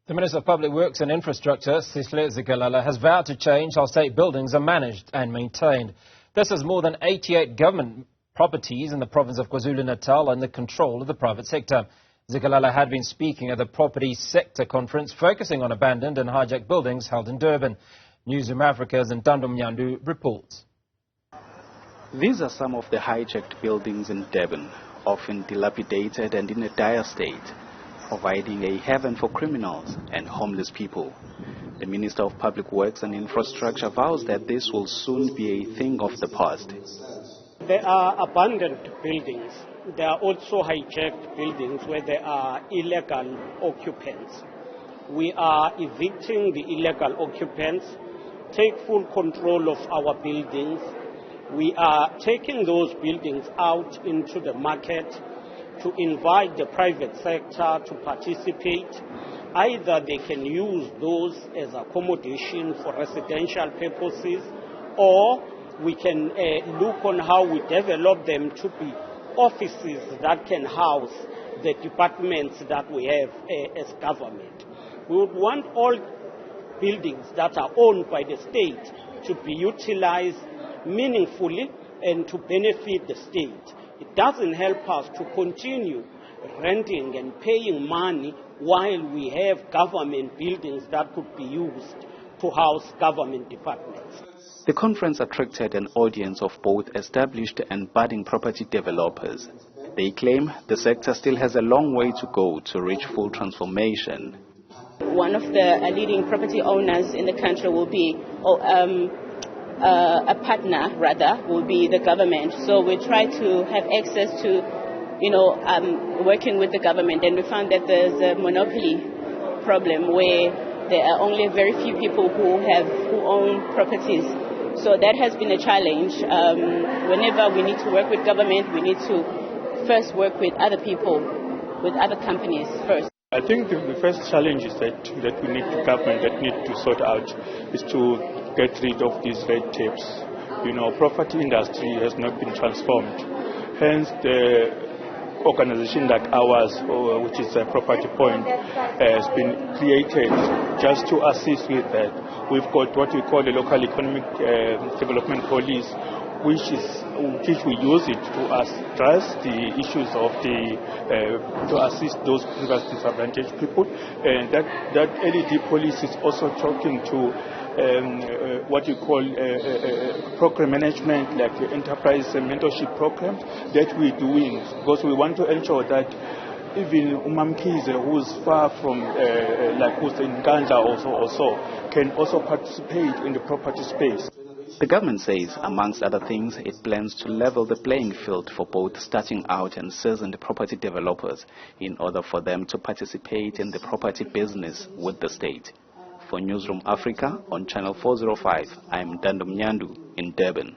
The Minister of Public Works and Infrastructure, Sihle Zikalala, has vowed to change how state buildings are managed and maintained. This as more than 88 government properties in the province of KwaZulu-Natal are in the control of the private sector. Zikalala had been speaking at the Property Sector Conference focusing on abandoned and hijacked buildings held in Durban. Newzroom Afrika's Ntando Mnyandu reports. These are some of the hijacked buildings in Durban, often dilapidated and in a dire state, providing a haven for criminals and homeless people. The Minister of Public Works and Infrastructure vows that this will soon be a thing of the past. There are abandoned buildings. There are also hijacked buildings where there are illegal occupants. We are evicting the illegal occupants, take full control of our buildings. We are taking those buildings out into the market to invite the private sector to participate. Either they can use those as accommodation for residential purposes, or we can look on how we develop them to be offices that can house the departments that we have as government. We would want all buildings that are owned by the state to be utilized meaningfully and to benefit the state. It doesn't help us to continue renting and paying money while we have government buildings that could be used to house government departments. The conference attracted an audience of both established and budding property developers. They claim the sector still has a long way to go to reach full transformation. One of the leading property owners in the country will be a partner, rather, will be the government. So we try to have access to, working with the government, and we found that there's a monopoly problem where there are only very few people who own properties. So that has been a challenge. Whenever we need to work with government, we need to first work with other people, with other companies first. I think the first challenge is that we need the government that need to sort out is to get rid of these red tapes. Property industry has not been transformed. Hence, the organization like ours, which is a Property Point, has been created just to assist with that. We've got what we call the local economic development police, which we use it to address the issues of to assist those previously disadvantaged people. And that LED police is also talking to what you call program management, like the enterprise mentorship programs that we're doing, because we want to ensure that even Umamkize, who's far from, who's in Ganja also, can also participate in the property space. The government says, amongst other things, it plans to level the playing field for both starting out and seasoned property developers in order for them to participate in the property business with the state. For Newzroom Afrika on Channel 405, I'm Mnyandu in Durban.